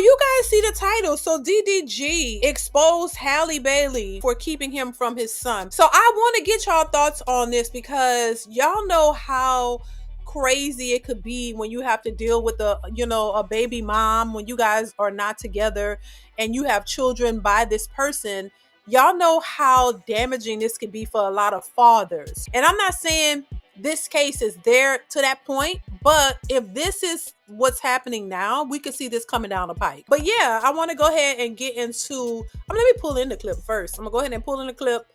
you guys see the title? So DDG exposed Halle Bailey for keeping him from his son. So I want to get y'all thoughts on this because y'all know how crazy it could be when you have to deal with a baby mom when you guys are not together and you have children by this person. Y'all know how damaging this could be for a lot of fathers. And I'm not saying this case is there to that point, but if this is what's happening now, we could see this coming down the pike. But yeah, I want to go ahead and get into, let me pull in the clip first. I'm gonna go ahead and pull in the clip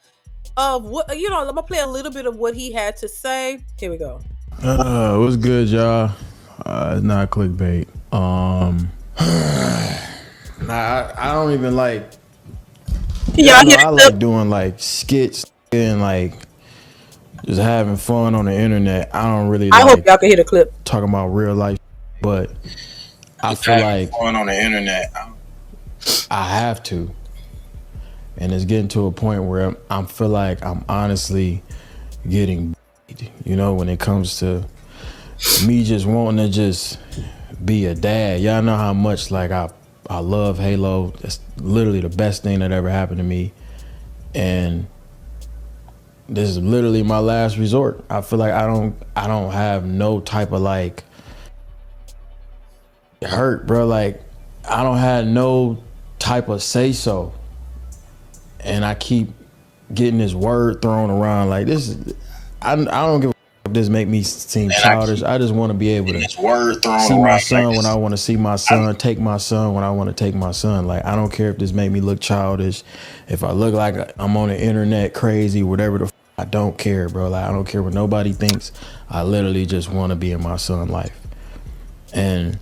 of what, I'm gonna play a little bit of what he had to say. Here we go. What's good, y'all? It's not clickbait. I don't even like. I like doing like skits and like just having fun on the internet. I don't really. I hope y'all can hear the clip. Talking about real life, but I feel like fun on the internet. I have to, and it's getting to a point where I feel like I'm honestly getting, when it comes to me just wanting to just be a dad. Y'all know how much like I love Halo. That's literally the best thing that ever happened to me. And this is literally my last resort. I feel like I don't have no type of like hurt, bro. Like I don't have no type of say so. And I keep getting this word thrown around like this is, I don't give a f- this make me seem childish. I just want to be able to see my son when I want to see my son, take my son when I want to take my son. Like I don't care if this make me look childish, if I look like I'm on the internet crazy, whatever the f- I don't care, bro. Like I don't care what nobody thinks. I literally just want to be in my son's life. And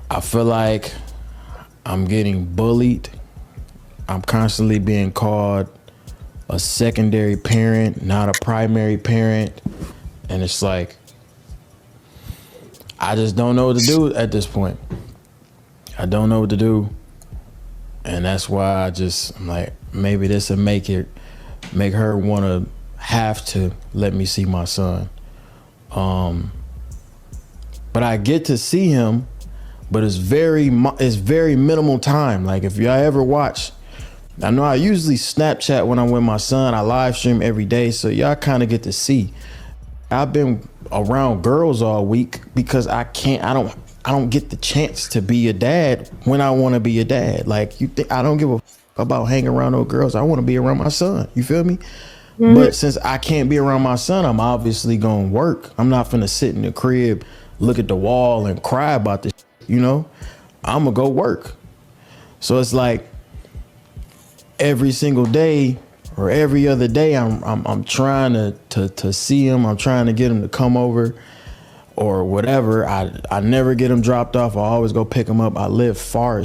I feel like I'm getting bullied. I'm constantly being called a secondary parent, not a primary parent. And it's like, I just don't know what to do at this point. I don't know what to do. And that's why I'm like, maybe this will make her want to have to let me see my son. But I get to see him, but it's very minimal time. Like if y'all ever watch, I know I usually Snapchat when I'm with my son. I live stream every day, so y'all kind of get to see. I've been around girls all week because I don't get the chance to be a dad when I want to be a dad. Like I don't give a f- about hanging around no girls. I want to be around my son. You feel me? Mm-hmm. But since I can't be around my son, I'm obviously gonna work. I'm not finna sit in the crib, look at the wall and cry about this. I'm gonna go work. So it's like, every single day or every other day, I'm trying to see him. I'm trying to get him to come over or whatever. I never get him dropped off. I always go pick him up. I live far,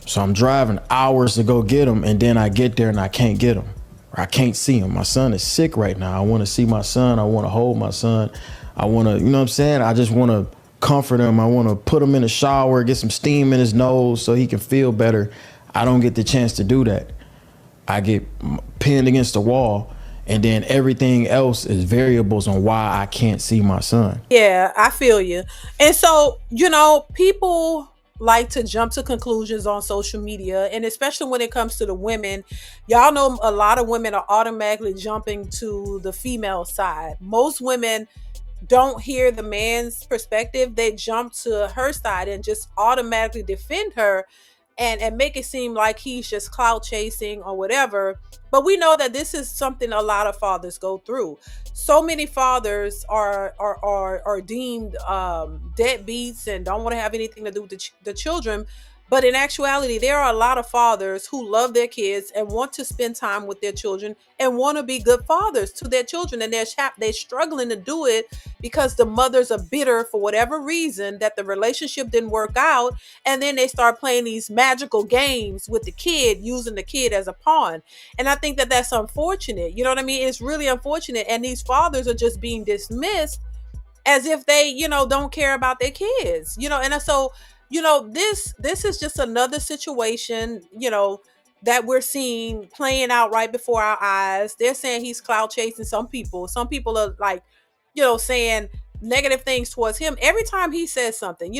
so I'm driving hours to go get him, and then I get there and I can't get him or I can't see him. My son is sick right now. I want to see my son. I want to hold my son. I want to, you know what I'm saying? I just want to comfort him. I want to put him in the shower, get some steam in his nose so he can feel better. I don't get the chance to do that. I get pinned against the wall, and then everything else is variables on why I can't see my son. Yeah, I feel you. And so, people like to jump to conclusions on social media, and especially when it comes to the women. Y'all know a lot of women are automatically jumping to the female side. Most women don't hear the man's perspective. They jump to her side and just automatically defend her and make it seem like he's just clout chasing or whatever. But we know that this is something a lot of fathers go through. So many fathers are deemed deadbeats and don't want to have anything to do with the children. But in actuality, there are a lot of fathers who love their kids and want to spend time with their children and want to be good fathers to their children. And they're struggling to do it because the mothers are bitter for whatever reason that the relationship didn't work out. And then they start playing these magical games with the kid, using the kid as a pawn. And I think that that's unfortunate. You know what I mean? It's really unfortunate. And these fathers are just being dismissed as if they, don't care about their kids, and so, this is just another situation, that we're seeing playing out right before our eyes. They're saying he's clout chasing some people are like, saying negative things towards him every time he says something.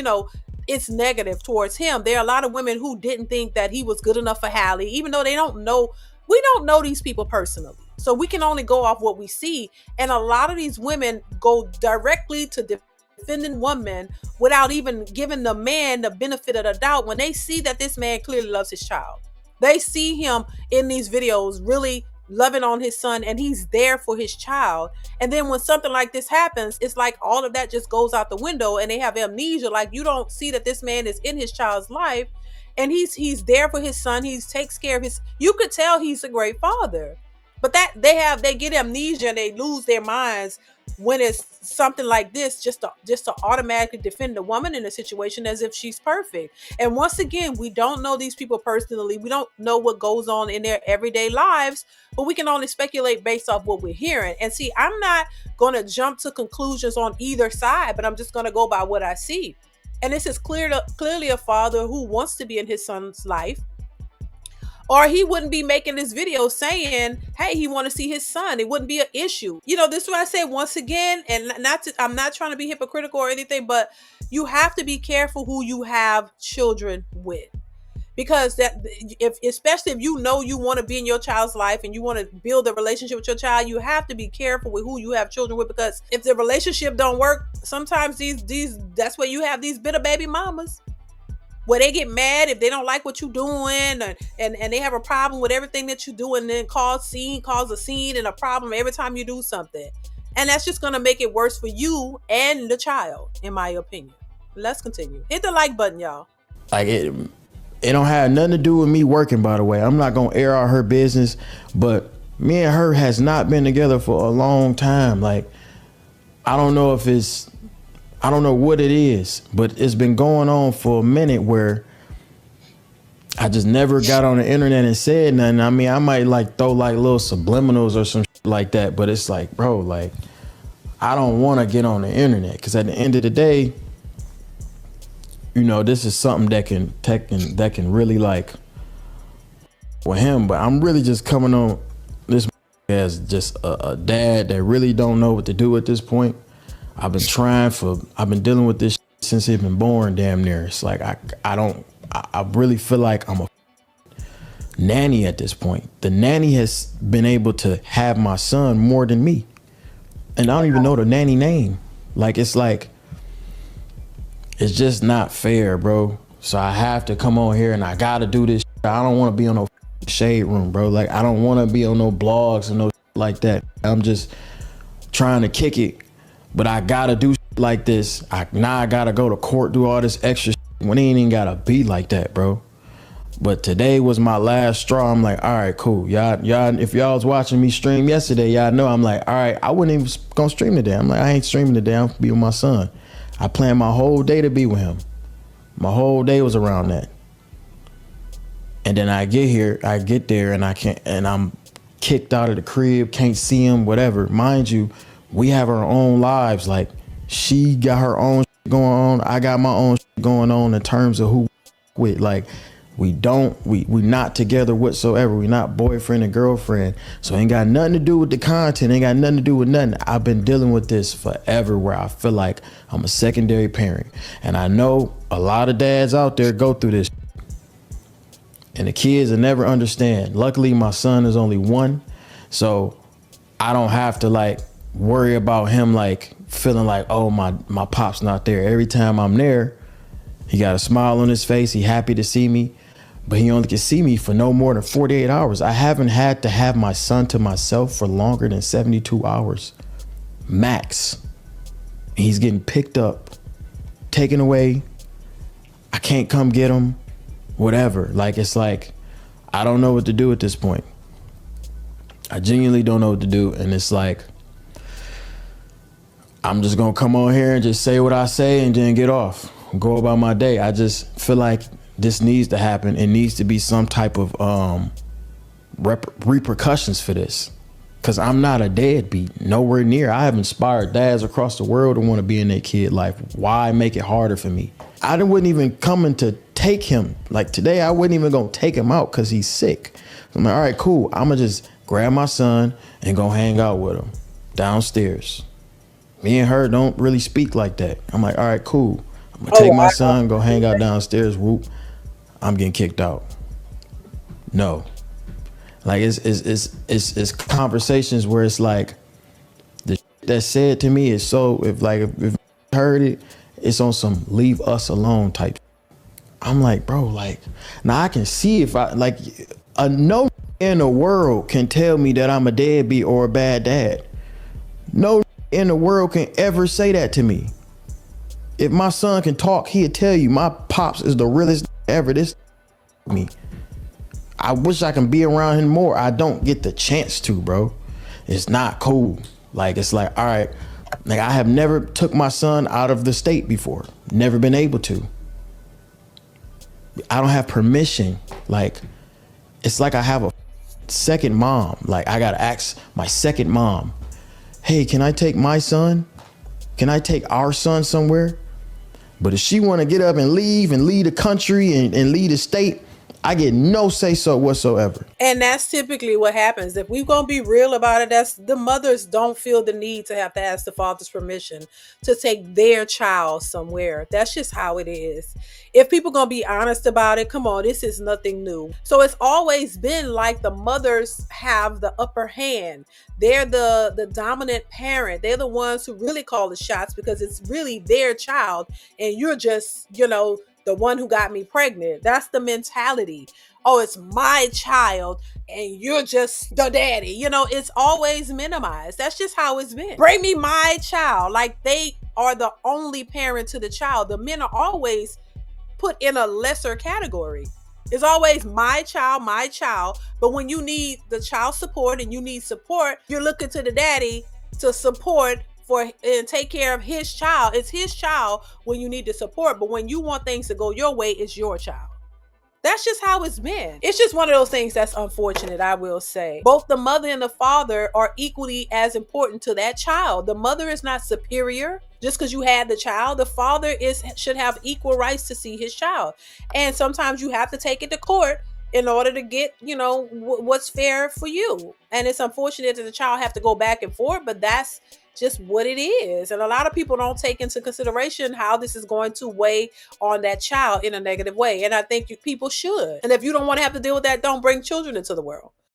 it's negative towards him. There are a lot of women who didn't think that he was good enough for Halle, even though they don't know. We don't know these people personally, so we can only go off what we see. And a lot of these women go directly to defending women without even giving the man the benefit of the doubt when they see that this man clearly loves his child. They see him in these videos really loving on his son, and he's there for his child. And then when something like this happens, it's like all of that just goes out the window and they have amnesia. Like, you don't see that this man is in his child's life, and he's there for his son. He takes care of his, you could tell he's a great father. But that they get amnesia and they lose their minds when it's something like this, just to automatically defend the woman in a situation as if she's perfect. And once again, we don't know these people personally. We don't know what goes on in their everyday lives, but we can only speculate based off what we're hearing. And see, I'm not going to jump to conclusions on either side, but I'm just going to go by what I see. And this is clearly a father who wants to be in his son's life, or he wouldn't be making this video saying, hey, he want to see his son. It wouldn't be an issue. This is what I say once again, and I'm not trying to be hypocritical or anything, but you have to be careful who you have children with. Because especially if you know you want to be in your child's life and you want to build a relationship with your child, you have to be careful with who you have children with, because if the relationship don't work, sometimes that's where you have these bitter baby mamas, where they get mad if they don't like what you're doing, and they have a problem with everything that you do, and then cause a scene and a problem every time you do something. And that's just going to make it worse for you and the child, in my opinion. Let's continue. Hit the like button, y'all. Like, it don't have nothing to do with me working, by the way. I'm not going to air out her business, but me and her has not been together for a long time. Like, I don't know what it is, but it's been going on for a minute where I just never got on the internet and said nothing. I mean, I might like throw like little subliminals or some shit like that, but it's like, bro, like, I don't want to get on the internet, because at the end of the day, this is something that can really like with him. But I'm really just coming on this as just a dad that really don't know what to do at this point. I've been dealing with this since he's been born, damn near. It's like I really feel like I'm a nanny at this point. The nanny has been able to have my son more than me, and I don't even know the nanny name. Like, it's just not fair, bro. So I have to come on here and I gotta do this. I don't want to be on no shade room, bro. Like, I don't want to be on no blogs and no like that. I'm just trying to kick it, but I gotta do like this. Now I gotta go to court, do all this extra when it ain't even gotta be like that, bro. But today was my last straw. I'm like, all right, cool. Y'all, if y'all was watching me stream yesterday, y'all know I'm like, all right, I wasn't even gonna stream today. I'm like, I ain't streaming today. I'm gonna be with my son. I planned my whole day to be with him. My whole day was around that. And then I get there and I'm kicked out of the crib, can't see him, whatever. Mind you, we have our own lives. Like, she got her own shit going on. I got my own shit going on in terms of who with. Like, we not together whatsoever. We not boyfriend and girlfriend. So ain't got nothing to do with the content. Ain't got nothing to do with nothing. I've been dealing with this forever, where I feel like I'm a secondary parent. And I know a lot of dads out there go through this. And the kids will never understand. Luckily, my son is only 1. So I don't have to like worry about him like feeling like, oh, my pop's not there. Every time I'm there, he got a smile on his face. He happy to see me. But he only can see me for no more than 48 hours. I haven't had to have my son to myself for longer than 72 hours. Max. He's getting picked up, taken away. I can't come get him. Whatever. Like, it's like, I don't know what to do at this point. I genuinely don't know what to do. And it's like, I'm just going to come on here and just say what I say and then get off. Go about my day. I just feel like this needs to happen. It needs to be some type of repercussions for this, because I'm not a deadbeat, nowhere near. I have inspired dads across the world to want to be in their kid life. Why make it harder for me? I wouldn't even coming to take him. Like today, I wasn't even gonna take him out because he's sick. So I'm like, all right, cool. I'm gonna just grab my son and go hang out with him downstairs. Me and her don't really speak like that. I'm like, all right, cool. I'm gonna Oh take my wow. son, go hang out downstairs. Whoop, I'm getting kicked out. No, like it's conversations where it's like the that said to me is so if I heard it, it's on some leave us alone type. I'm like, bro, like now I can see if I like no in the world can tell me that I'm a deadbeat or a bad dad. No in the world can ever say that to me. If my son can talk, he'll tell you my pops is the realest ever. This me. I wish I can be around him more. I don't get the chance to, bro. It's not cool. Like it's like, all right, like I have never took my son out of the state before. Never been able to. I don't have permission. Like it's like I have a second mom. Like I gotta ask my second mom, hey, can I take my son? Can I take our son somewhere? But if she want to get up and leave the country and lead the state, I get no say so whatsoever. And that's typically what happens. If we're gonna be real about it, that's the mothers don't feel the need to have to ask the father's permission to take their child somewhere. That's just how it is. If people gonna be honest about it, come on, this is nothing new. So it's always been like the mothers have the upper hand. They're the dominant parent. They're the ones who really call the shots because it's really their child, and you're just, the one who got me pregnant. That's the mentality. Oh, it's my child and you're just the daddy. It's always minimized. That's just how it's been. Bring me my child. Like they are the only parent to the child. The men are always put in a lesser category. It's always my child, my child. But when you need the child support and you need support, you're looking to the daddy to support for and take care of his child. It's his child when you need the support. But when you want things to go your way, it's your child. That's just how it's been. It's just one of those things that's unfortunate, I will say. Both the mother and the father are equally as important to that child. The mother is not superior just because you had the child. The father should have equal rights to see his child. And sometimes you have to take it to court in order to get, what's fair for you. And it's unfortunate that the child have to go back and forth, but that's just what it is. And a lot of people don't take into consideration how this is going to weigh on that child in a negative way. And I think people should. And if you don't want to have to deal with that, don't bring children into the world.